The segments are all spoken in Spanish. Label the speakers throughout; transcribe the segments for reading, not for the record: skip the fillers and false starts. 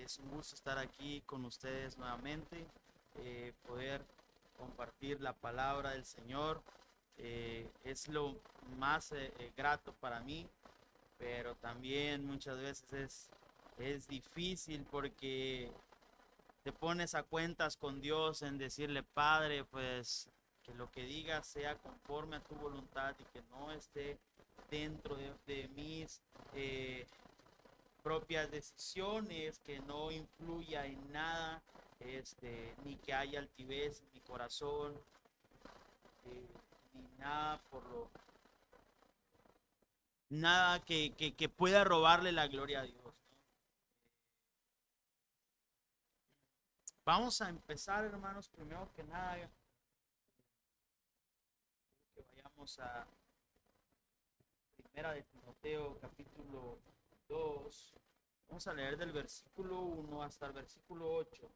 Speaker 1: Es un gusto estar aquí con ustedes nuevamente, poder compartir la palabra del Señor. Es lo más grato para mí, pero también muchas veces es difícil porque te pones a cuentas con Dios en decirle, Padre, pues que lo que digas sea conforme a tu voluntad y que no esté dentro de mis propias decisiones, que no influya en nada, ni que haya altivez en mi corazón, ni nada nada que pueda robarle la gloria a Dios, ¿no? Vamos a empezar, hermanos, primero que nada, que vayamos a Primera de Timoteo, capítulo 2. Vamos a leer del versículo 1 hasta el versículo 8.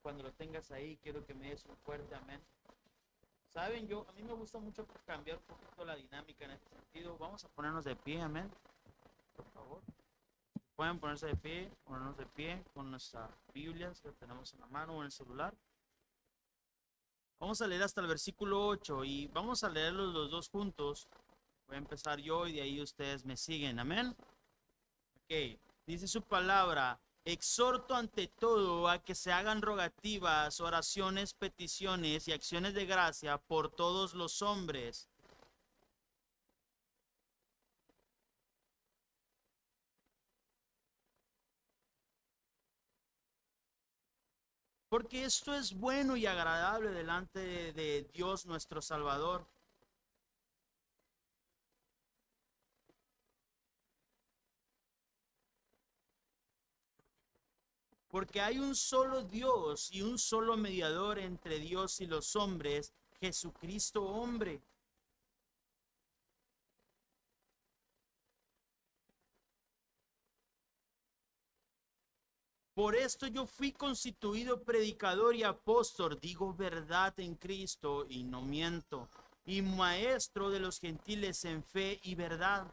Speaker 1: Cuando lo tengas ahí, quiero que me des un fuerte amén. Saben, a mí me gusta mucho cambiar un poquito la dinámica en este sentido. Vamos a ponernos de pie, amén, por favor. Pueden ponerse de pie, ponernos de pie con nuestra Biblia, si la tenemos en la mano o en el celular. Vamos a leer hasta el versículo 8 y vamos a leerlos los dos juntos. Voy a empezar yo y de ahí ustedes me siguen, amén. Ok, dice su palabra: exhorto ante todo a que se hagan rogativas, oraciones, peticiones y acciones de gracia por todos los hombres, porque esto es bueno y agradable delante de Dios nuestro Salvador. Porque hay un solo Dios y un solo mediador entre Dios y los hombres, Jesucristo hombre. Por esto yo fui constituido predicador y apóstol, digo verdad en Cristo y no miento, y maestro de los gentiles en fe y verdad.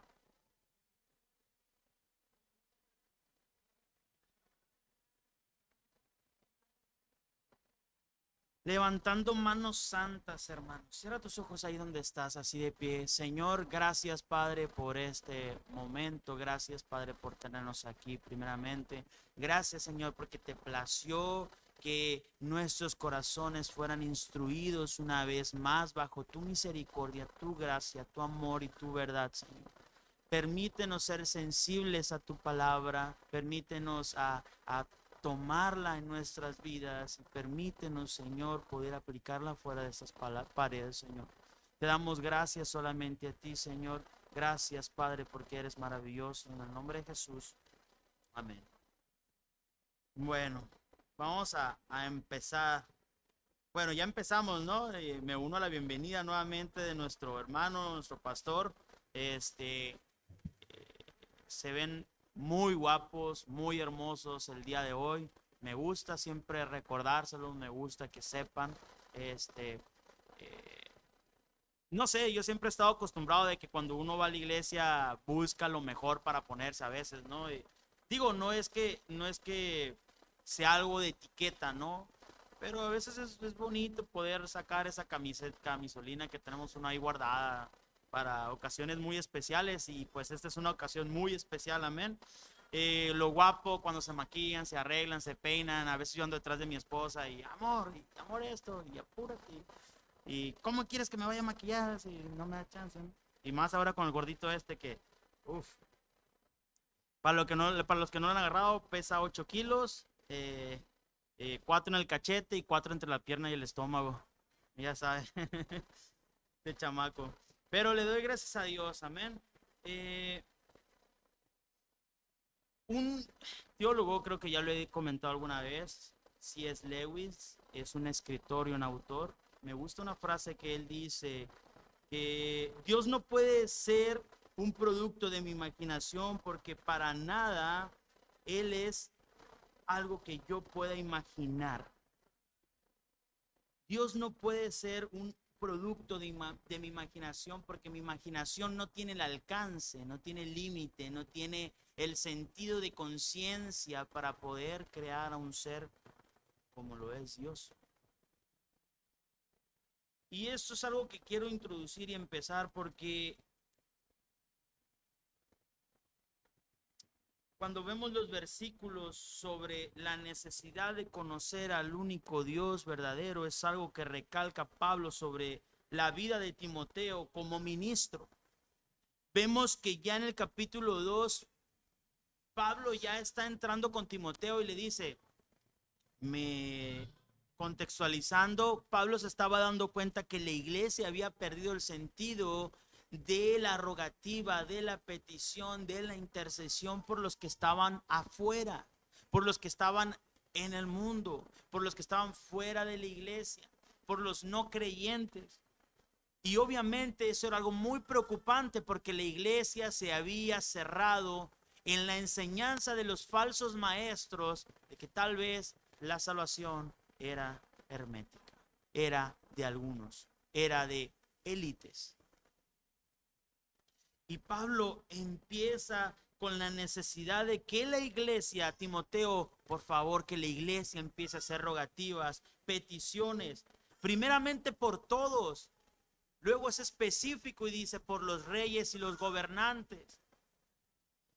Speaker 1: Levantando manos santas, hermanos. Cierra tus ojos ahí donde estás, así de pie. Señor, gracias, Padre, por este momento. Gracias, Padre, por tenernos aquí primeramente. Gracias, Señor, porque te plació que nuestros corazones fueran instruidos una vez más bajo tu misericordia, tu gracia, tu amor y tu verdad, Señor. Permítenos ser sensibles a tu palabra, permítenos a tomarla en nuestras vidas y permítenos, Señor, poder aplicarla fuera de estas paredes, Señor. Te damos gracias solamente a ti, Señor. Gracias, Padre, porque eres maravilloso. En el nombre de Jesús. Amén. Bueno, vamos a empezar. Bueno, ya empezamos, ¿no? Me uno a la bienvenida nuevamente de nuestro hermano, nuestro pastor. Este, Se ven muy guapos, muy hermosos el día de hoy. Me gusta siempre recordárselos, me gusta que sepan. Este, eh, no sé, yo siempre he estado acostumbrado de que cuando uno va a la iglesia busca lo mejor para ponerse a veces, ¿no? Digo, no es que sea algo de etiqueta, ¿no? Pero a veces es bonito poder sacar esa camisolina que tenemos una ahí guardada para ocasiones muy especiales y pues esta es una ocasión muy especial, amén. Lo guapo cuando se maquillan, se arreglan, se peinan, a veces yo ando detrás de mi esposa y amor esto, y apúrate. ¿Y cómo quieres que me vaya a maquillar si no me da chance, ¿no? Y más ahora con el gordito este que, uff, para los que no lo han agarrado, pesa 8 kilos, 4 en el cachete y 4 entre la pierna y el estómago. Ya sabes, de chamaco. Pero le doy gracias a Dios, amén. Eh, un teólogo, creo que ya lo he comentado alguna vez, C.S. Lewis, es un escritor y un autor. Me gusta una frase que él dice, que Dios no puede ser un producto de mi imaginación porque para nada Él es algo que yo pueda imaginar. Dios no puede ser producto de mi imaginación, porque mi imaginación no tiene el alcance, no tiene el límite, no tiene el sentido de conciencia para poder crear a un ser como lo es Dios. Y esto es algo que quiero introducir y empezar porque cuando vemos los versículos sobre la necesidad de conocer al único Dios verdadero, es algo que recalca Pablo sobre la vida de Timoteo como ministro. Vemos que ya en el capítulo 2, Pablo ya está entrando con Timoteo y le dice, contextualizando, Pablo se estaba dando cuenta que la iglesia había perdido el sentido de la rogativa, de la petición, de la intercesión por los que estaban afuera, por los que estaban en el mundo, por los que estaban fuera de la iglesia, por los no creyentes. Y obviamente eso era algo muy preocupante porque la iglesia se había cerrado en la enseñanza de los falsos maestros de que tal vez la salvación era hermética, era de algunos, era de élites. Y Pablo empieza con la necesidad de que la iglesia, Timoteo, por favor, que la iglesia empiece a hacer rogativas, peticiones, primeramente por todos. Luego es específico y dice por los reyes y los gobernantes.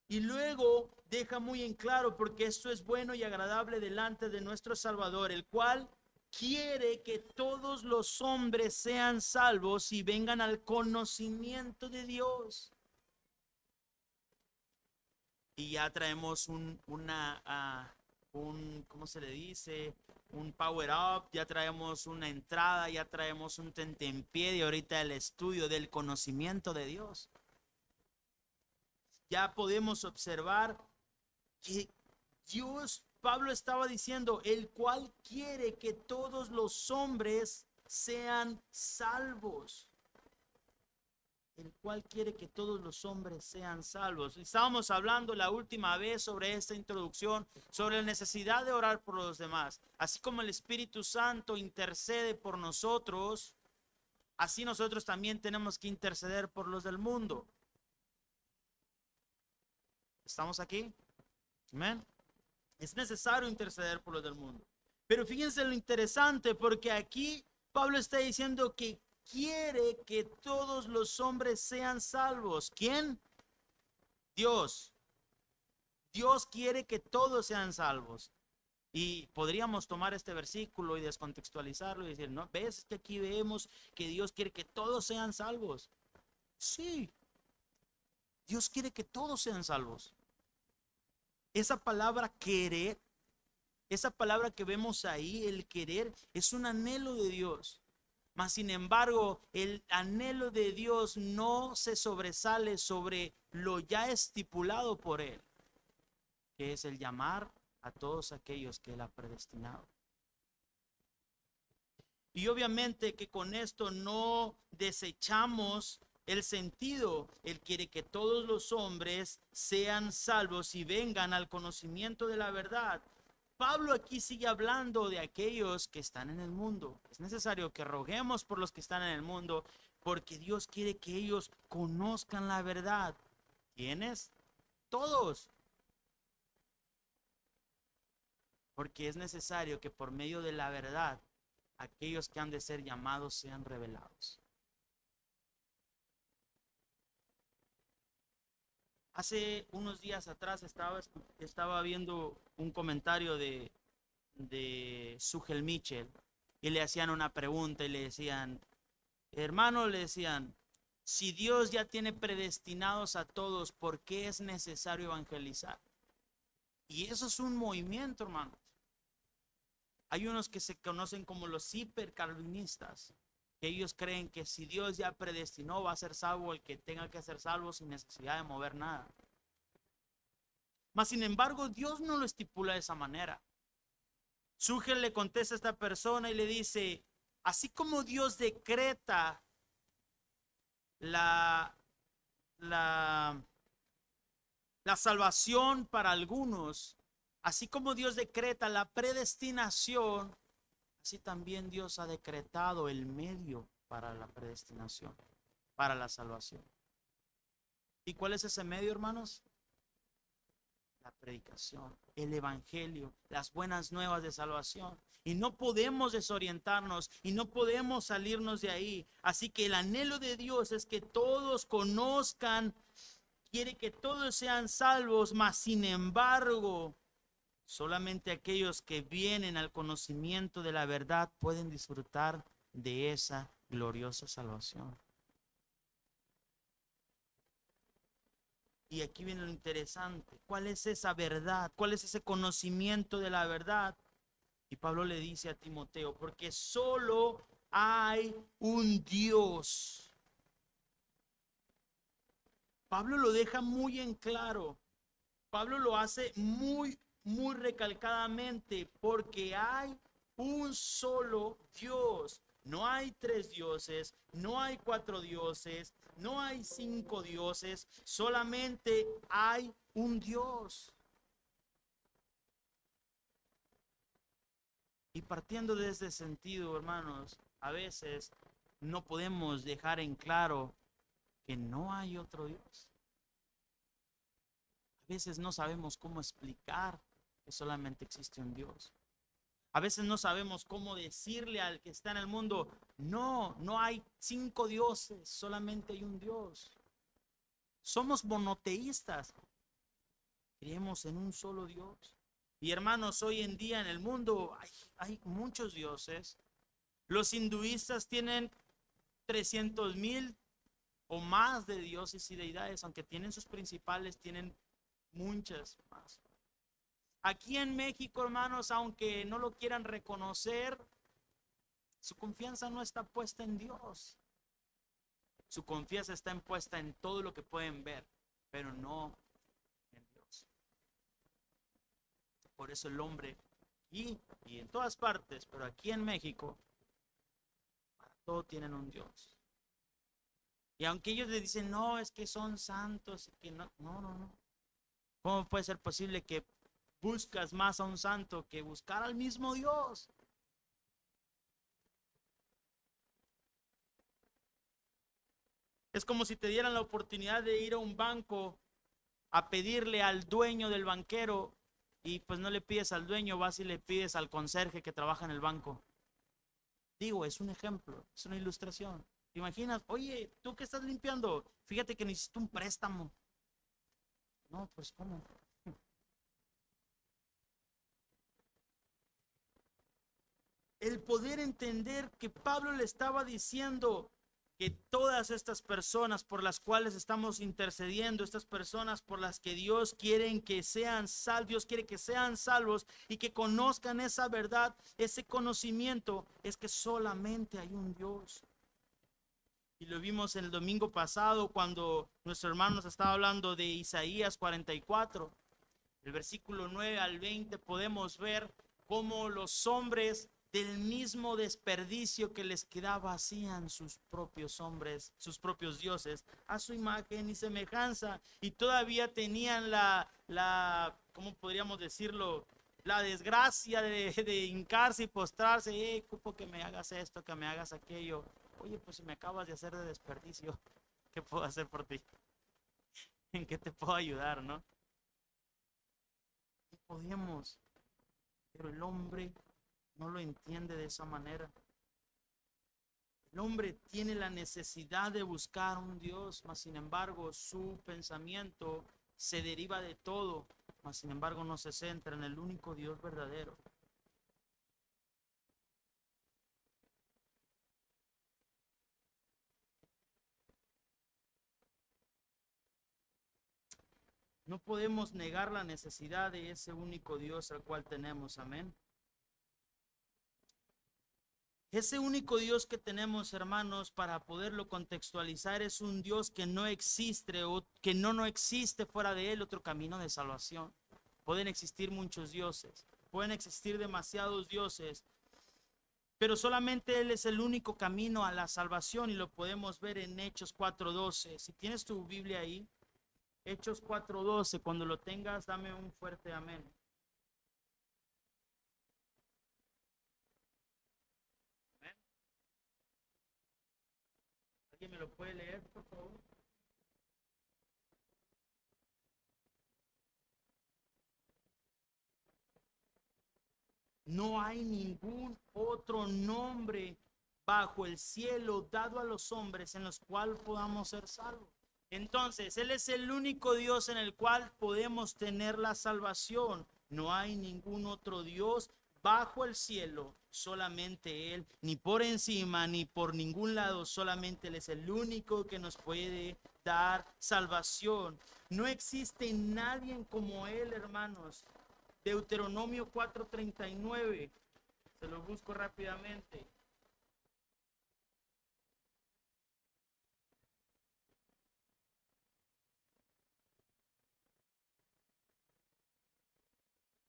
Speaker 1: Y luego deja muy en claro, porque esto es bueno y agradable delante de nuestro Salvador, el cual quiere que todos los hombres sean salvos y vengan al conocimiento de Dios. Y ya traemos ¿cómo se le dice? Un power up, ya traemos una entrada, ya traemos un tentempié de ahorita el estudio del conocimiento de Dios. Ya podemos observar que Dios, Pablo estaba diciendo, el cual quiere que todos los hombres sean salvos. El cual quiere que todos los hombres sean salvos. Estábamos hablando la última vez sobre esta introducción, sobre la necesidad de orar por los demás. Así como el Espíritu Santo intercede por nosotros, así nosotros también tenemos que interceder por los del mundo. ¿Estamos aquí? Amén. Es necesario interceder por los del mundo. Pero fíjense lo interesante, porque aquí Pablo está diciendo que quiere que todos los hombres sean salvos. ¿Quién? Dios. Dios quiere que todos sean salvos. Y podríamos tomar este versículo y descontextualizarlo y decir, no, ves que aquí vemos que Dios quiere que todos sean salvos. Sí, Dios quiere que todos sean salvos. Esa palabra querer, esa palabra que vemos ahí, el querer, es un anhelo de Dios. Mas sin embargo, el anhelo de Dios no se sobresale sobre lo ya estipulado por Él, que es el llamar a todos aquellos que Él ha predestinado. Y obviamente que con esto no desechamos el sentido. Él quiere que todos los hombres sean salvos y vengan al conocimiento de la verdad. Pablo aquí sigue hablando de aquellos que están en el mundo. Es necesario que roguemos por los que están en el mundo, porque Dios quiere que ellos conozcan la verdad. ¿Quiénes? Todos. Porque es necesario que por medio de la verdad aquellos que han de ser llamados sean revelados. Hace unos días atrás estaba viendo un comentario de Sugel Mitchell y le hacían una pregunta y le decían, hermano, le decían, si Dios ya tiene predestinados a todos, ¿por qué es necesario evangelizar? Y eso es un movimiento, hermanos. Hay unos que se conocen como los hipercalvinistas, que ellos creen que si Dios ya predestinó, va a ser salvo el que tenga que ser salvo sin necesidad de mover nada. Mas sin embargo, Dios no lo estipula de esa manera. Sugel le contesta a esta persona y le dice, así como Dios decreta la salvación para algunos, así como Dios decreta la predestinación, así también Dios ha decretado el medio para la predestinación, para la salvación. ¿Y cuál es ese medio, hermanos? La predicación, el evangelio, las buenas nuevas de salvación. Y no podemos desorientarnos y no podemos salirnos de ahí. Así que el anhelo de Dios es que todos conozcan, quiere que todos sean salvos, mas sin embargo, solamente aquellos que vienen al conocimiento de la verdad pueden disfrutar de esa gloriosa salvación. Y aquí viene lo interesante. ¿Cuál es esa verdad? ¿Cuál es ese conocimiento de la verdad? Y Pablo le dice a Timoteo, porque solo hay un Dios. Pablo lo deja muy en claro. Pablo lo hace muy recalcadamente, porque hay un solo Dios. No hay 3 dioses, no hay 4 dioses, no hay 5 dioses, solamente hay un Dios. Y partiendo de ese sentido, hermanos, a veces no podemos dejar en claro que no hay otro Dios. A veces no sabemos cómo explicar que solamente existe un Dios. A veces no sabemos cómo decirle al que está en el mundo, no hay 5 dioses, solamente hay un Dios. Somos monoteístas, creemos en un solo Dios. Y hermanos, hoy en día en el mundo hay muchos dioses. Los hinduistas tienen 300,000 o más de dioses y deidades, aunque tienen sus principales, tienen muchas más. Aquí en México, hermanos, aunque no lo quieran reconocer, su confianza no está puesta en Dios. Su confianza está puesta en todo lo que pueden ver, pero no en Dios. Por eso el hombre, y en todas partes, pero aquí en México, para todo tienen un Dios. Y aunque ellos le dicen, no, es que son santos, y que no. ¿Cómo puede ser posible que buscas más a un santo que buscar al mismo Dios? Es como si te dieran la oportunidad de ir a un banco a pedirle al dueño del banquero y pues no le pides al dueño, vas y le pides al conserje que trabaja en el banco. Digo, es un ejemplo, es una ilustración. ¿Te imaginas? Oye, ¿tú qué estás limpiando? Fíjate que necesito un préstamo. No, pues ¿cómo? El poder entender que Pablo le estaba diciendo que todas estas personas por las cuales estamos intercediendo, estas personas por las que Dios quiere que sean salvos, Dios quiere que sean salvos y que conozcan esa verdad, ese conocimiento, es que solamente hay un Dios. Y lo vimos el domingo pasado cuando nuestro hermano nos estaba hablando de Isaías 44, el versículo 9 al 20, podemos ver cómo los hombres del mismo desperdicio que les quedaba hacían sus propios hombres, sus propios dioses, a su imagen y semejanza, y todavía tenían ¿cómo podríamos decirlo? La desgracia de hincarse y postrarse, cupo que me hagas esto, que me hagas aquello. Oye, pues si me acabas de hacer de desperdicio, ¿qué puedo hacer por ti? ¿En qué te puedo ayudar, no? No podemos, pero el hombre no lo entiende de esa manera. El hombre tiene la necesidad de buscar un Dios, mas sin embargo su pensamiento se deriva de todo, mas sin embargo no se centra en el único Dios verdadero. No podemos negar la necesidad de ese único Dios al cual tenemos, amén. Ese único Dios que tenemos, hermanos, para poderlo contextualizar, es un Dios que no existe o que no existe fuera de él otro camino de salvación. Pueden existir muchos dioses, pueden existir demasiados dioses, pero solamente él es el único camino a la salvación y lo podemos ver en Hechos 4:12. Si tienes tu Biblia ahí, Hechos 4:12, cuando lo tengas, dame un fuerte amén. ¿me lo puede leer, por favor? No hay ningún otro nombre bajo el cielo dado a los hombres en los cuales podamos ser salvos. Entonces, Él es el único Dios en el cual podemos tener la salvación. No hay ningún otro Dios bajo el cielo, solamente Él, ni por encima, ni por ningún lado, solamente Él es el único que nos puede dar salvación. No existe nadie como Él, hermanos. Deuteronomio 4:39, se lo busco rápidamente.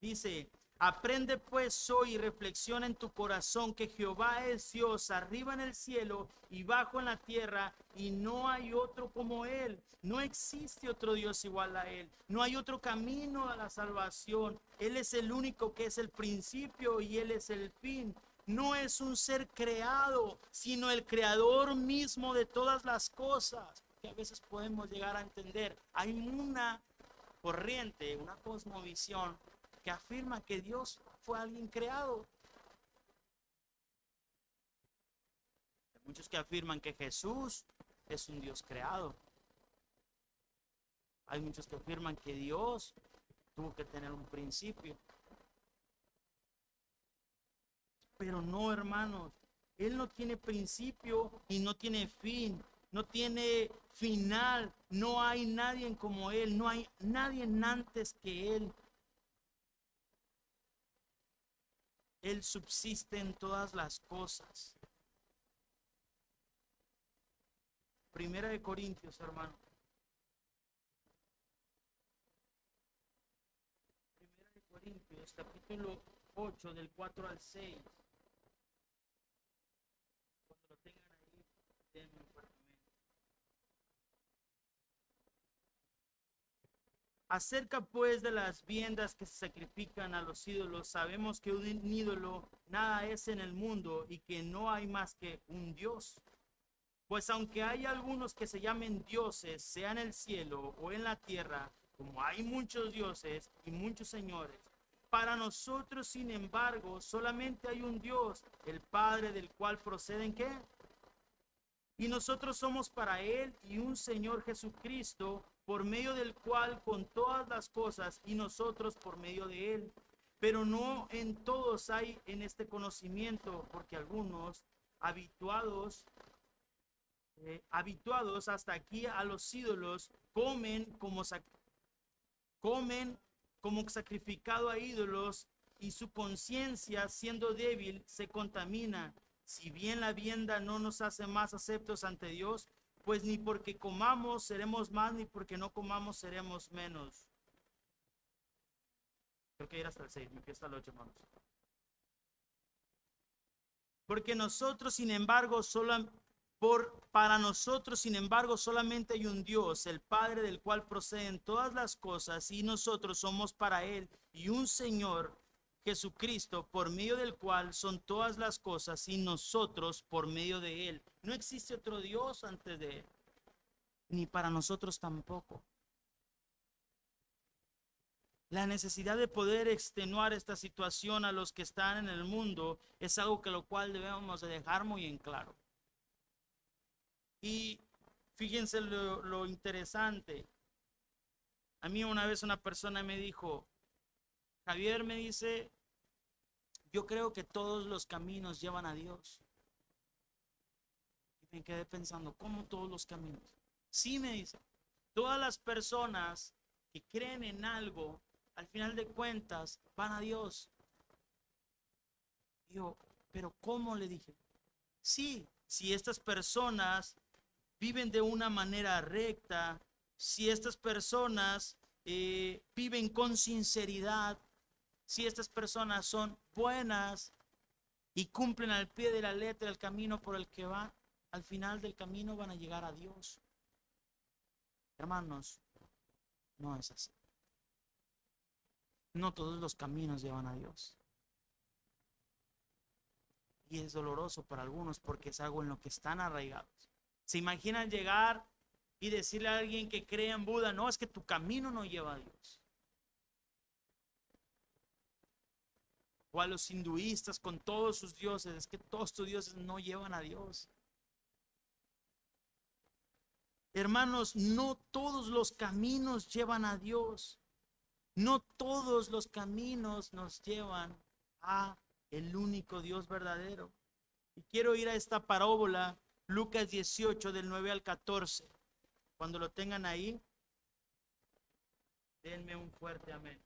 Speaker 1: Dice, aprende pues hoy y reflexiona en tu corazón que Jehová es Dios arriba en el cielo y bajo en la tierra, y no hay otro como Él. No existe otro Dios igual a Él. No hay otro camino a la salvación. Él es el único que es el principio y Él es el fin. No es un ser creado, sino el creador mismo de todas las cosas, que a veces podemos llegar a entender. Hay una corriente, una cosmovisión que afirma que Dios fue alguien creado. Hay muchos que afirman que Jesús es un Dios creado. Hay muchos que afirman que Dios tuvo que tener un principio. Pero no, hermanos, Él no tiene principio y no tiene fin. No tiene final. No hay nadie como Él. No hay nadie antes que Él. Él subsiste en todas las cosas. Primera de Corintios, hermano. Primera de Corintios, capítulo 8, del 4 al 6. Cuando lo tengan ahí, denme un fuertemente. Acerca pues de las viandas que se sacrifican a los ídolos, sabemos que un ídolo nada es en el mundo y que no hay más que un Dios. Pues aunque hay algunos que se llamen dioses, sea en el cielo o en la tierra, como hay muchos dioses y muchos señores, para nosotros, sin embargo, solamente hay un Dios, el Padre, del cual proceden ¿qué? Y nosotros somos para Él y un Señor Jesucristo, por medio del cual con todas las cosas y nosotros por medio de Él. Pero no en todos hay en este conocimiento, porque algunos habituados hasta aquí a los ídolos, comen como sacrificado a ídolos, y su conciencia, siendo débil, se contamina. Si bien la vianda no nos hace más aceptos ante Dios, pues ni porque comamos seremos más, ni porque no comamos seremos menos. Creo que ir hasta el 6, me empieza el 8, hermanos. Porque nosotros, sin embargo, para nosotros, sin embargo, solamente hay un Dios, el Padre, del cual proceden todas las cosas, y nosotros somos para Él, y un Señor, Jesucristo, por medio del cual son todas las cosas, y nosotros por medio de Él. No existe otro Dios antes de Él, ni para nosotros tampoco. La necesidad de poder extenuar esta situación a los que están en el mundo es algo que lo cual debemos de dejar muy en claro. Y fíjense lo interesante. A mí una vez una persona me dijo, Javier, me dice, yo creo que todos los caminos llevan a Dios. Y me quedé pensando, ¿cómo todos los caminos? Sí, me dice, todas las personas que creen en algo, al final de cuentas, van a Dios. Y yo, pero ¿cómo? Le dije, sí, si estas personas viven de una manera recta, si estas personas viven con sinceridad, si estas personas son buenas y cumplen al pie de la letra el camino por el que van, al final del camino van a llegar a Dios. Hermanos, no es así. No todos los caminos llevan a Dios. Y es doloroso para algunos porque es algo en lo que están arraigados. ¿Se imaginan llegar y decirle a alguien que cree en Buda, no, es que tu camino no lleva a Dios? O a los hinduistas con todos sus dioses, es que todos tus dioses no llevan a Dios. Hermanos, no todos los caminos llevan a Dios. No todos los caminos nos llevan a el único Dios verdadero. Y quiero ir a esta parábola, Lucas 18, del 9 al 14. Cuando lo tengan ahí, denme un fuerte amén.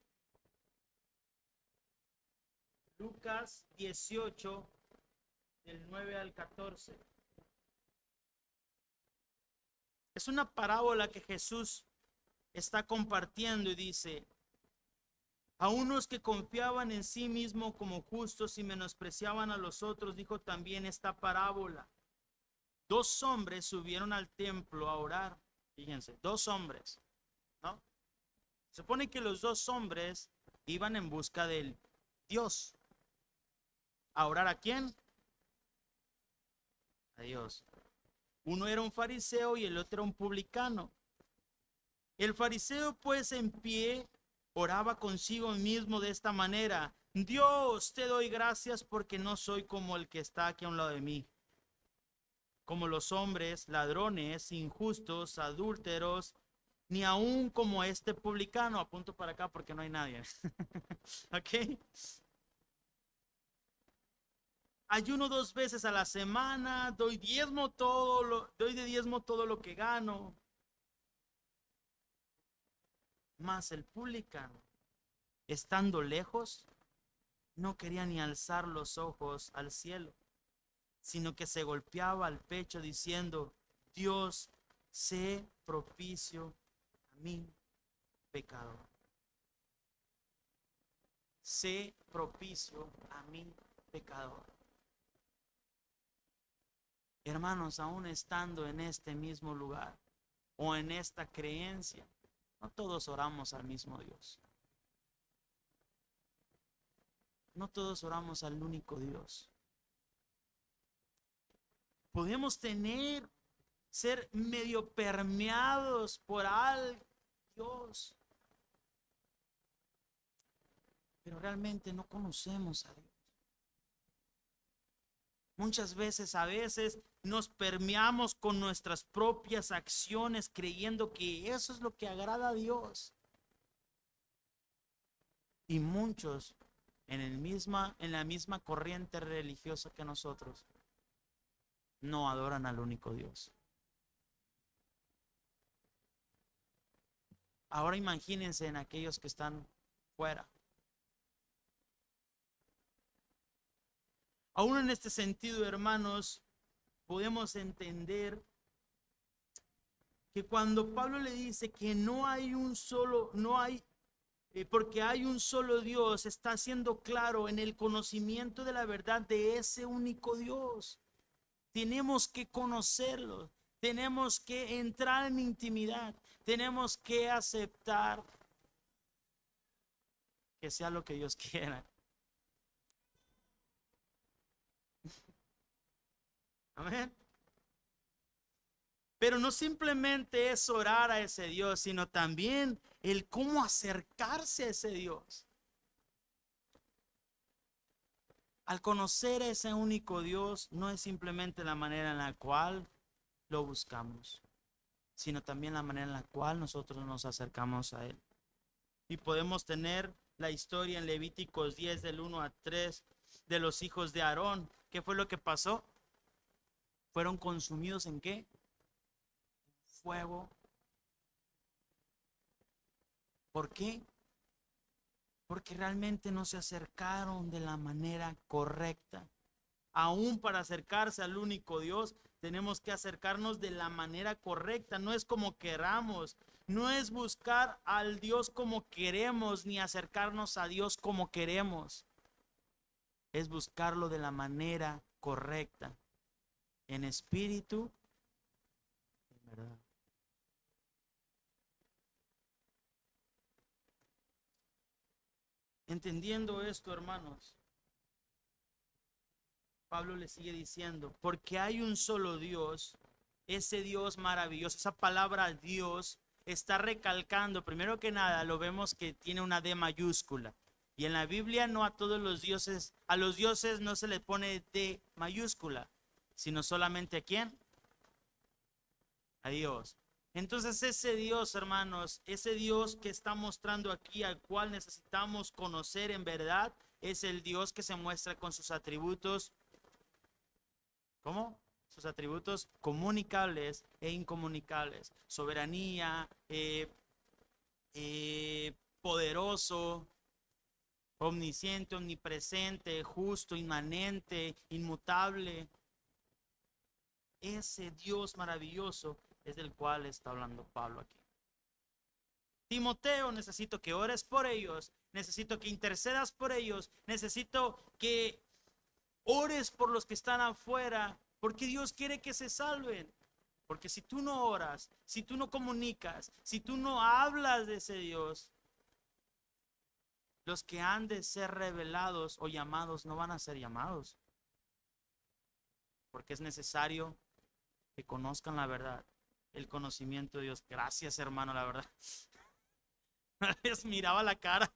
Speaker 1: Lucas 18, del 9 al 14. Es una parábola que Jesús está compartiendo y dice: a unos que confiaban en sí mismo como justos y menospreciaban a los otros, dijo también esta parábola. Dos hombres subieron al templo a orar. Fíjense, dos hombres, ¿no? Se supone que los dos hombres iban en busca del Dios. ¿A orar a quién? A Dios. Uno era un fariseo y el otro era un publicano. El fariseo, pues, en pie oraba consigo mismo de esta manera: Dios, te doy gracias porque no soy como el que está aquí a un lado de mí, como los hombres, ladrones, injustos, adúlteros, ni aún como este publicano. Apunto para acá porque no hay nadie. ¿Ok? Ayuno 2 veces a la semana, doy de diezmo todo lo que gano. Mas el publicano, estando lejos, no quería ni alzar los ojos al cielo, sino que se golpeaba al pecho diciendo: Dios, sé propicio a mí, pecador. Sé propicio a mí, pecador. Hermanos, aún estando en este mismo lugar o en esta creencia, no todos oramos al mismo Dios. No todos oramos al único Dios. Podemos ser medio permeados por al Dios, pero realmente no conocemos a Dios. Muchas veces, a veces, nos permeamos con nuestras propias acciones creyendo que eso es lo que agrada a Dios. Y muchos en la misma corriente religiosa que nosotros no adoran al único Dios. Ahora imagínense en aquellos que están fuera. Aún en este sentido, hermanos, podemos entender que cuando Pablo le dice que no hay un solo, no hay, porque hay un solo Dios, está siendo claro en el conocimiento de la verdad de ese único Dios. Tenemos que conocerlo, tenemos que entrar en intimidad, tenemos que aceptar que sea lo que Dios quiera. Amén. Pero no simplemente es orar a ese Dios, sino también el cómo acercarse a ese Dios. Al conocer a ese único Dios, no es simplemente la manera en la cual lo buscamos, sino también la manera en la cual nosotros nos acercamos a Él. Y podemos tener la historia en Levíticos 10 del 1 a 3 de los hijos de Aarón. ¿Qué fue lo que pasó? ¿Fueron consumidos en qué? Fuego. ¿Por qué? Porque realmente no se acercaron de la manera correcta. Aún para acercarse al único Dios, tenemos que acercarnos de la manera correcta. No es como queramos, no es buscar al Dios como queremos, ni acercarnos a Dios como queremos. Es buscarlo de la manera correcta, en espíritu, en verdad. Entendiendo esto, hermanos, Pablo le sigue diciendo: porque hay un solo Dios ese Dios maravilloso. Esa palabra Dios está recalcando, primero que nada, lo vemos que tiene una D mayúscula. Y en la Biblia no a los dioses no se le pone D mayúscula, sino solamente a quién, a Dios. Entonces ese Dios, hermanos, ese Dios que está mostrando aquí, al cual necesitamos conocer en verdad, es el Dios que se muestra con sus atributos. ¿Cómo? Sus atributos comunicables e incomunicables. Soberanía, poderoso, omnisciente, omnipresente, justo, inmanente, inmutable. Ese Dios maravilloso es del cual está hablando Pablo aquí. Timoteo, necesito que ores por ellos, necesito que intercedas por ellos, necesito que ores por los que están afuera, porque Dios quiere que se salven. Porque si tú no oras, si tú no comunicas, si tú no hablas de ese Dios, los que han de ser revelados o llamados no van a ser llamados. Porque es necesario que conozcan la verdad, el conocimiento de Dios. Gracias, hermano, la verdad. Les miraba la cara.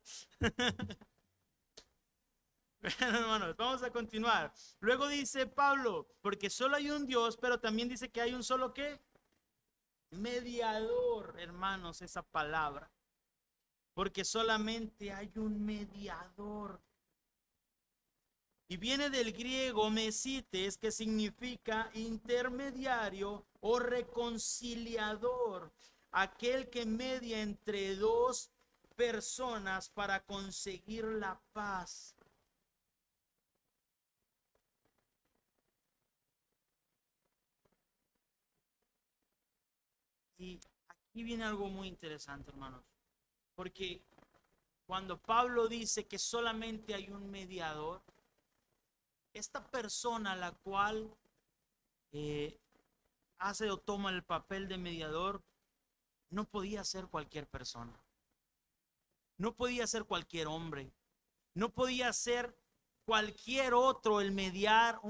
Speaker 1: Bueno, hermanos, vamos a continuar. Luego dice Pablo, porque solo hay un Dios, pero también dice que hay un solo ¿qué? Mediador, hermanos, esa palabra. Porque solamente hay un mediador. Y viene del griego mesites, que significa intermediario o reconciliador, aquel que media entre dos personas para conseguir la paz. Y aquí viene algo muy interesante, hermanos, porque cuando Pablo dice que solamente hay un mediador, esta persona la cual hace o toma el papel de mediador no podía ser cualquier persona, no podía ser cualquier hombre, no podía ser cualquier otro el mediar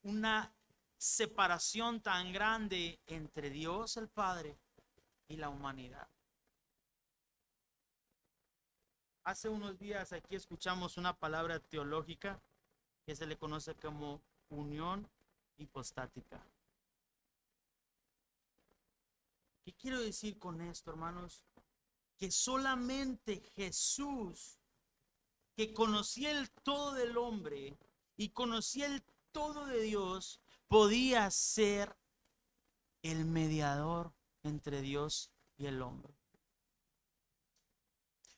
Speaker 1: una separación tan grande entre Dios el Padre y la humanidad. Hace unos días aquí escuchamos una palabra teológica que se le conoce como unión hipostática. ¿Qué quiero decir con esto, hermanos? Que solamente Jesús, que conocía el todo del hombre y conocía el todo de Dios, podía ser el mediador entre Dios y el hombre.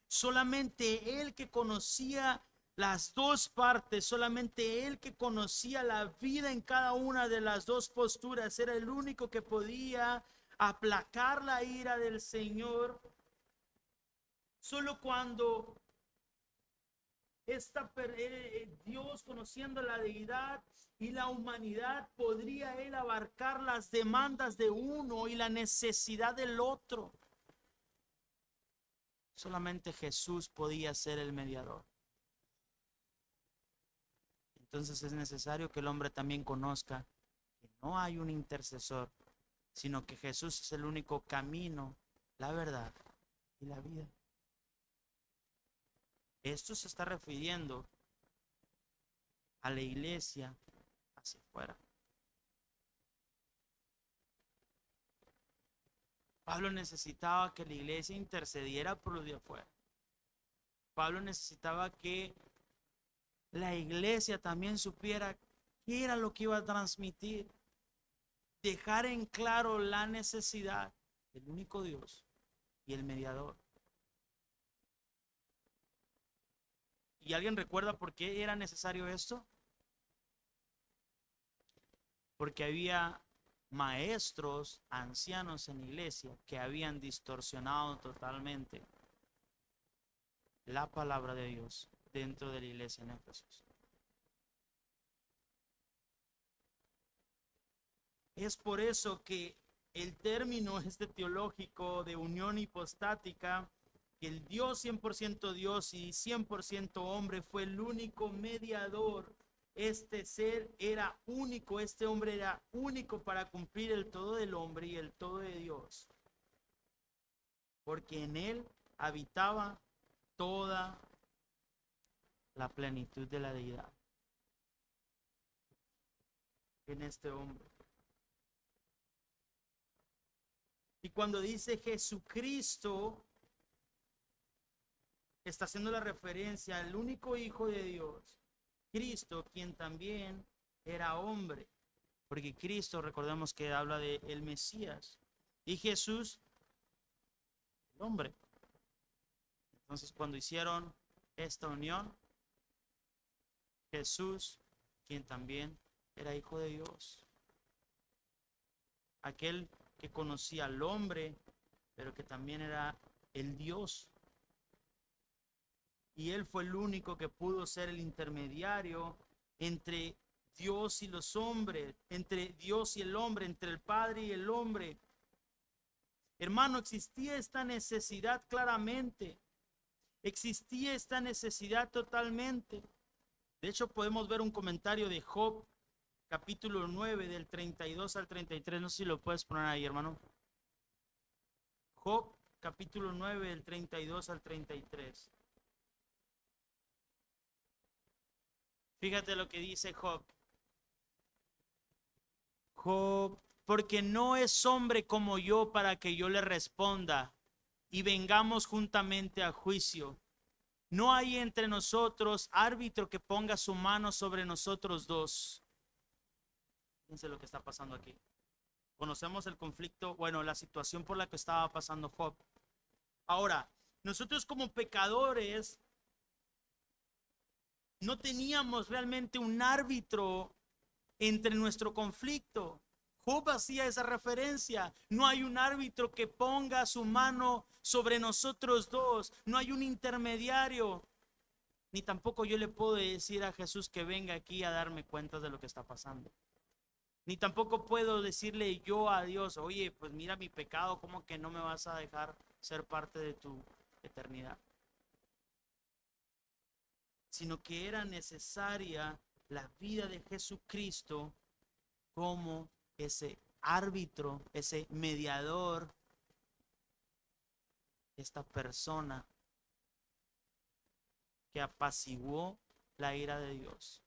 Speaker 1: Solamente él que conocía las dos partes, solamente él que conocía la vida en cada una de las dos posturas, era el único que podía aplacar la ira del Señor. Solo cuando Dios, conociendo la deidad y la humanidad, podría él abarcar las demandas de uno y la necesidad del otro. Solamente Jesús podía ser el mediador. Entonces es necesario que el hombre también conozca que no hay un intercesor, sino que Jesús es el único camino, la verdad y la vida. Esto se está refiriendo a la iglesia hacia afuera. Pablo necesitaba que la iglesia intercediera por los de afuera. Pablo necesitaba que la iglesia también supiera qué era lo que iba a transmitir. Dejar en claro la necesidad del único Dios y el mediador. ¿Y alguien recuerda por qué era necesario esto? Porque había maestros, ancianos en la iglesia que habían distorsionado totalmente la palabra de Dios dentro de la iglesia en Éfeso. Es por eso que el término este teológico de unión hipostática, que el Dios 100% Dios y 100% hombre fue el único mediador Este ser era único, este hombre era único para cumplir el todo del hombre y el todo de Dios, porque en él habitaba toda la plenitud de la deidad, en este hombre. Y cuando dice Jesucristo, está haciendo la referencia al único Hijo de Dios, Cristo, quien también era hombre, porque Cristo, recordemos que habla de el Mesías, y Jesús, el hombre. Entonces, cuando hicieron esta unión, Jesús, quien también era Hijo de Dios, aquel que conocía al hombre, pero que también era el Dios. Y él fue el único que pudo ser el intermediario entre Dios y los hombres, entre Dios y el hombre, entre el Padre y el hombre. Hermano, existía esta necesidad claramente, existía esta necesidad totalmente. De hecho, podemos ver un comentario de Job, capítulo 9, del 32 al 33. No sé si lo puedes poner ahí, hermano. Job, capítulo 9, del 32 al 33. Fíjate lo que dice Job. Job, porque no es hombre como yo para que yo le responda y vengamos juntamente a juicio. No hay entre nosotros árbitro que ponga su mano sobre nosotros dos. Fíjense lo que está pasando aquí. Conocemos el conflicto, bueno, la situación por la que estaba pasando Job. Ahora, nosotros como pecadores no teníamos realmente un árbitro entre nuestro conflicto. Job hacía esa referencia. No hay un árbitro que ponga su mano sobre nosotros dos. No hay un intermediario. Ni tampoco yo le puedo decir a Jesús que venga aquí a darme cuenta de lo que está pasando. Ni tampoco puedo decirle yo a Dios, oye, pues mira mi pecado, ¿cómo que no me vas a dejar ser parte de tu eternidad? Sino que era necesaria la vida de Jesucristo como ese árbitro, ese mediador, esta persona que apaciguó la ira de Dios.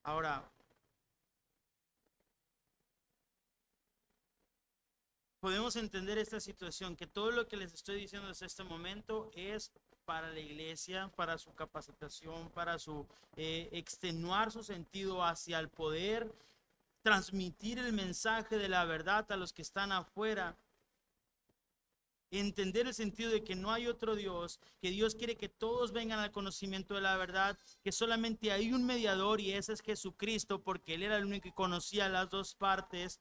Speaker 1: Ahora, podemos entender esta situación, que todo lo que les estoy diciendo desde este momento es para la iglesia, para su capacitación, para su extenuar su sentido hacia el poder, transmitir el mensaje de la verdad a los que están afuera. Entender el sentido de que no hay otro Dios, que Dios quiere que todos vengan al conocimiento de la verdad, que solamente hay un mediador y ese es Jesucristo, porque Él era el único que conocía las dos partes,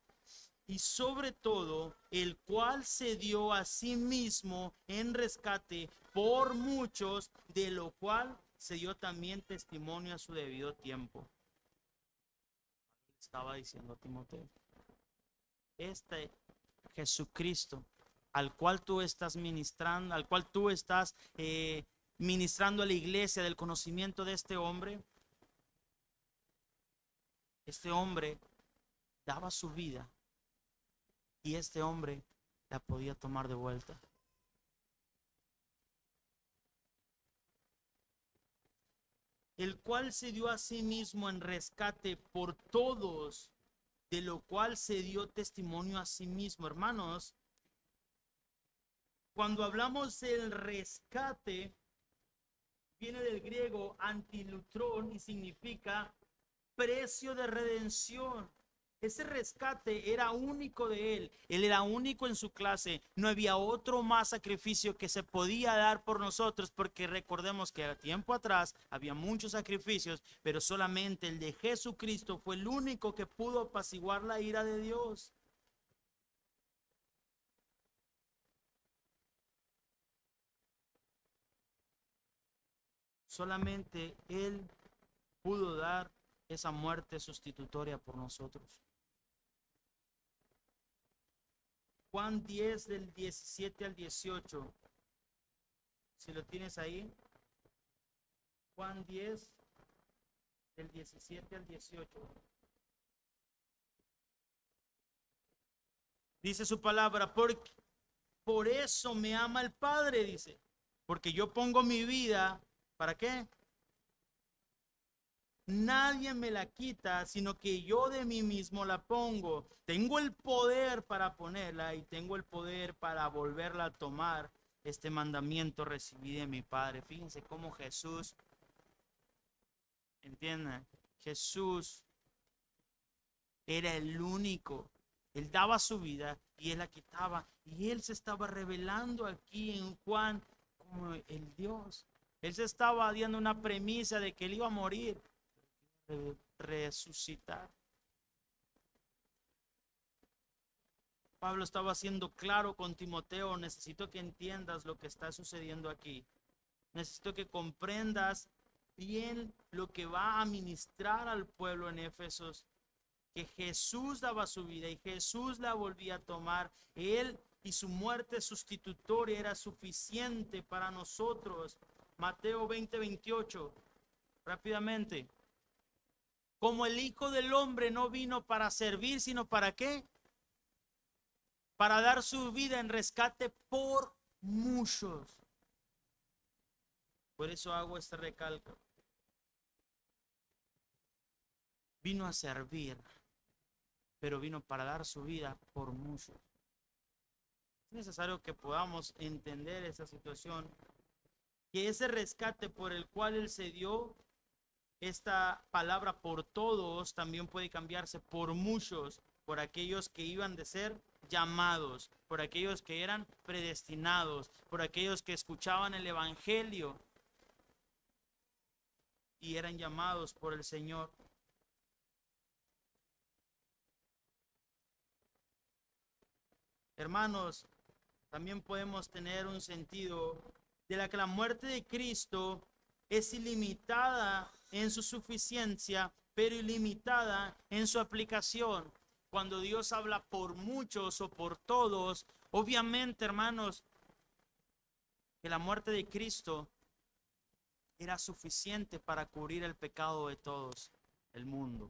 Speaker 1: y sobre todo el cual se dio a sí mismo en rescate por muchos, de lo cual se dio también testimonio a su debido tiempo. Estaba diciendo Timoteo, este Jesucristo al cual tú estás ministrando, al cual tú estás ministrando a la iglesia del conocimiento de este hombre daba su vida y este hombre la podía tomar de vuelta. El cual se dio a sí mismo en rescate por todos, de lo cual se dio testimonio a sí mismo. Hermanos, cuando hablamos del rescate, viene del griego antilutrón y significa precio de redención. Ese rescate era único de él. Él era único en su clase. No había otro más sacrificio que se podía dar por nosotros, porque recordemos que a tiempo atrás había muchos sacrificios, pero solamente el de Jesucristo fue el único que pudo apaciguar la ira de Dios. Solamente Él pudo dar esa muerte sustitutoria por nosotros. Juan 10 del 17 al 18. Si lo tienes ahí. Juan 10, del 17 al 18. Dice su palabra, por eso me ama el Padre, dice, porque yo pongo mi vida, ¿para qué? Nadie me la quita, sino que yo de mí mismo la pongo. Tengo el poder para ponerla y tengo el poder para volverla a tomar. Este mandamiento recibí de mi Padre. Fíjense cómo Jesús, entienden, Jesús era el único. Él daba su vida y él la quitaba. Y él se estaba revelando aquí en Juan como el Dios. Él se estaba dando una premisa de que él iba a morir, resucitar. Pablo estaba siendo claro con Timoteo: necesito que entiendas lo que está sucediendo aquí. Necesito que comprendas bien lo que va a ministrar al pueblo en Éfesos, que Jesús daba su vida y Jesús la volvía a tomar. Él y su muerte sustitutoria era suficiente para nosotros. Mateo 20:28, rápidamente. Como el Hijo del Hombre no vino para servir, sino ¿para qué? Para dar su vida en rescate por muchos. Por eso hago este recalco. Vino a servir, pero vino para dar su vida por muchos. Es necesario que podamos entender esa situación, que ese rescate por el cual Él se dio, esta palabra por todos también puede cambiarse por muchos, por aquellos que iban de ser llamados, por aquellos que eran predestinados, por aquellos que escuchaban el evangelio y eran llamados por el Señor. Hermanos, también podemos tener un sentido de la que la muerte de Cristo es ilimitada en su suficiencia, pero ilimitada en su aplicación. Cuando Dios habla por muchos o por todos, obviamente, hermanos, que la muerte de Cristo era suficiente para cubrir el pecado de todos el mundo.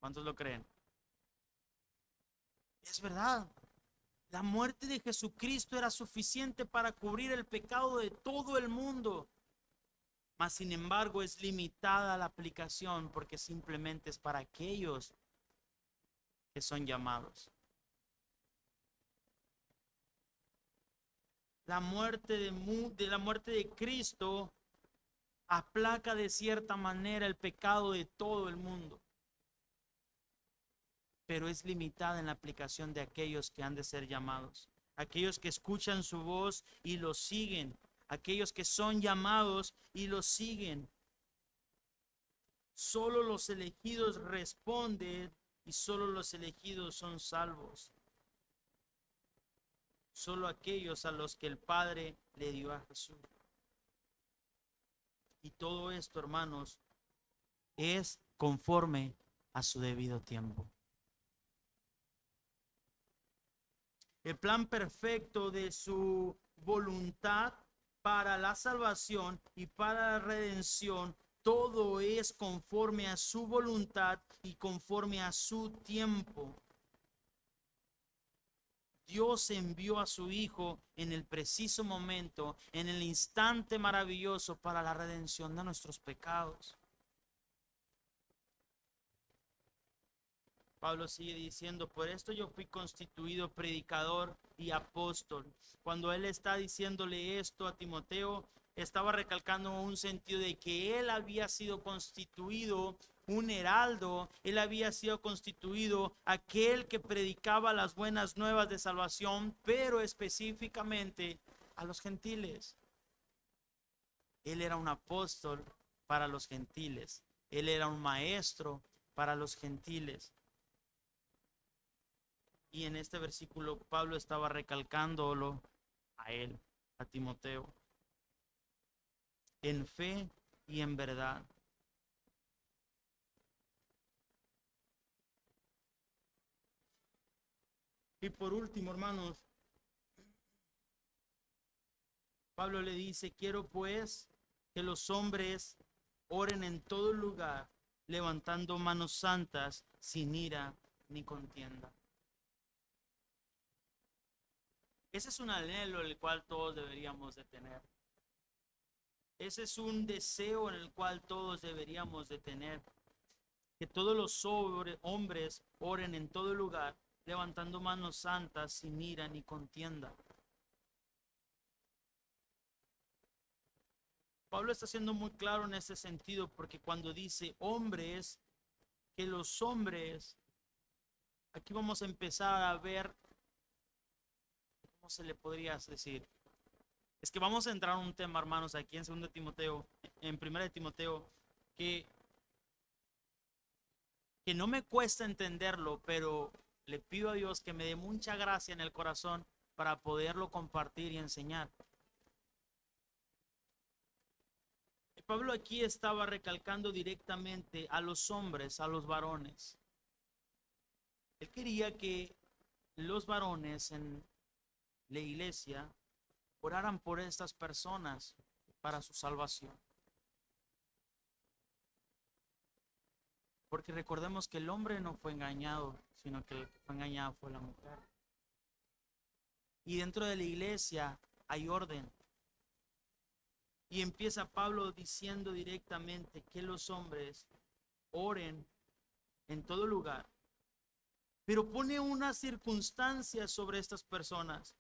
Speaker 1: ¿Cuántos lo creen? Es verdad. La muerte de Jesucristo era suficiente para cubrir el pecado de todo el mundo. Mas sin embargo es limitada la aplicación porque simplemente es para aquellos que son llamados. La muerte de Cristo aplaca de cierta manera el pecado de todo el mundo, pero es limitada en la aplicación de aquellos que han de ser llamados, aquellos que escuchan su voz y lo siguen, aquellos que son llamados y lo siguen. Solo los elegidos responden y solo los elegidos son salvos. Solo aquellos a los que el Padre le dio a Jesús. Y todo esto, hermanos, es conforme a su debido tiempo. El plan perfecto de su voluntad para la salvación y para la redención, todo es conforme a su voluntad y conforme a su tiempo. Dios envió a su Hijo en el preciso momento, en el instante maravilloso para la redención de nuestros pecados. Pablo sigue diciendo: por esto yo fui constituido predicador y apóstol. Cuando él está diciéndole esto a Timoteo, estaba recalcando un sentido de que él había sido constituido un heraldo, él había sido constituido aquel que predicaba las buenas nuevas de salvación, pero específicamente a los gentiles. Él era un apóstol para los gentiles, él era un maestro para los gentiles. Y en este versículo Pablo estaba recalcándolo a él, a Timoteo, en fe y en verdad. Y por último, hermanos, Pablo le dice: quiero pues que los hombres oren en todo lugar, levantando manos santas, sin ira ni contienda. Ese es un anhelo el cual todos deberíamos de tener. Ese es un deseo en el cual todos deberíamos de tener. Que todos los hombres oren en todo lugar, levantando manos santas, sin ira ni contienda. Pablo está siendo muy claro en ese sentido, porque cuando dice hombres, que los hombres, aquí vamos a empezar a ver, ¿cómo se le podría decir? Es que vamos a entrar en un tema, hermanos, aquí en 2 Timoteo, en 1 Timoteo, que no me cuesta entenderlo, pero le pido a Dios que me dé mucha gracia en el corazón para poderlo compartir y enseñar. Pablo aquí estaba recalcando directamente a los hombres, a los varones. Él quería que los varones en la iglesia oraran por estas personas para su salvación. Porque recordemos que el hombre no fue engañado, sino que el que fue engañado fue la mujer. Y dentro de la iglesia hay orden. Y empieza Pablo diciendo directamente que los hombres oren en todo lugar. Pero pone una circunstancia sobre estas personas,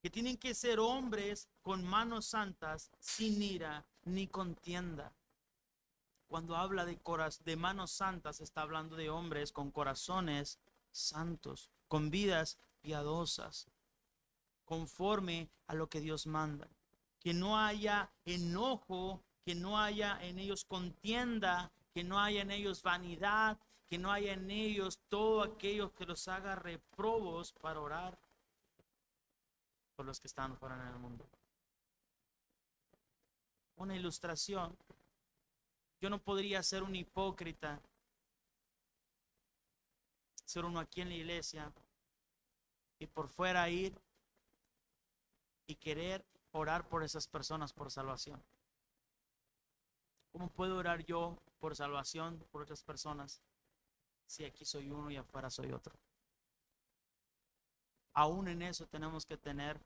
Speaker 1: que tienen que ser hombres con manos santas, sin ira ni contienda. Cuando habla de manos santas, está hablando de hombres con corazones santos, con vidas piadosas, conforme a lo que Dios manda. Que no haya enojo, que no haya en ellos contienda, que no haya en ellos vanidad, que no haya en ellos todo aquello que los haga reprobos para orar por los que están fuera en el mundo. Una ilustración. Yo no podría ser un hipócrita, ser uno aquí en la iglesia y por fuera ir y querer orar por esas personas por salvación. ¿Cómo puedo orar yo por salvación por otras personas si aquí soy uno y afuera soy otro? Aún en eso tenemos que tener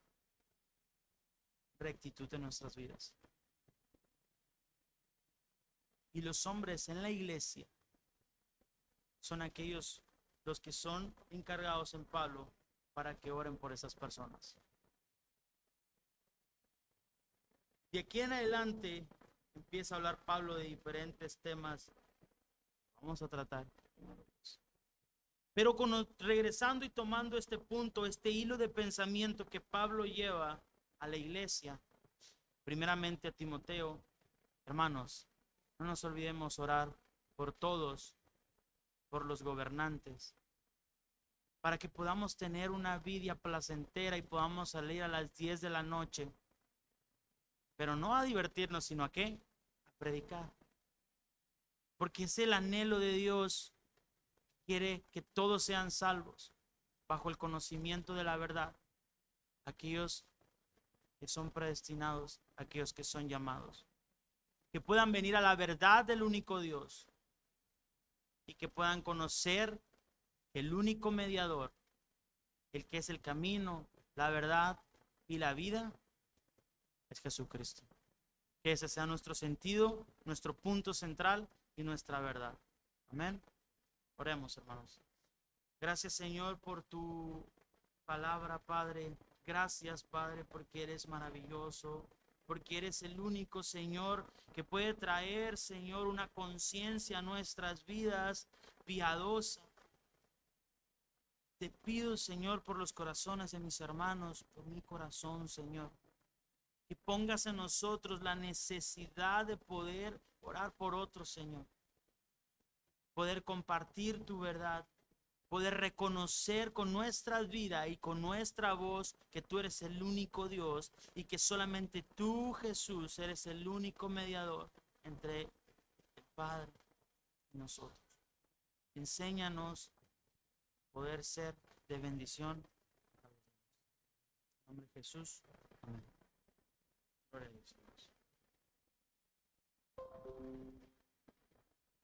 Speaker 1: rectitud en nuestras vidas. Y los hombres en la iglesia son aquellos los que son encargados en Pablo para que oren por esas personas. De aquí en adelante empieza a hablar Pablo de diferentes temas. Vamos a tratar. Pero regresando y tomando este punto, este hilo de pensamiento que Pablo lleva a la iglesia, primeramente a Timoteo, hermanos, no nos olvidemos orar por todos, por los gobernantes, para que podamos tener una vida placentera y podamos salir a las 10 de la noche, pero no a divertirnos, sino a ¿qué? A predicar. Porque es el anhelo de Dios. Quiere que todos sean salvos bajo el conocimiento de la verdad. Aquellos que son predestinados, aquellos que son llamados. Que puedan venir a la verdad del único Dios y que puedan conocer el único mediador, el que es el camino, la verdad y la vida, es Jesucristo. Que ese sea nuestro sentido, nuestro punto central y nuestra verdad. Amén. Oremos, hermanos. Gracias, Señor, por tu palabra, Padre. Gracias, Padre, porque eres maravilloso, porque eres el único, Señor, que puede traer, Señor, una conciencia a nuestras vidas piadosa. Te pido, Señor, por los corazones de mis hermanos, por mi corazón, Señor, que pongas en nosotros la necesidad de poder orar por otros, Señor, poder compartir tu verdad, poder reconocer con nuestra vida y con nuestra voz que tú eres el único Dios y que solamente tú, Jesús, eres el único mediador entre el Padre y nosotros. Enséñanos poder ser de bendición. En nombre de Jesús. Amén. Gloria a Dios.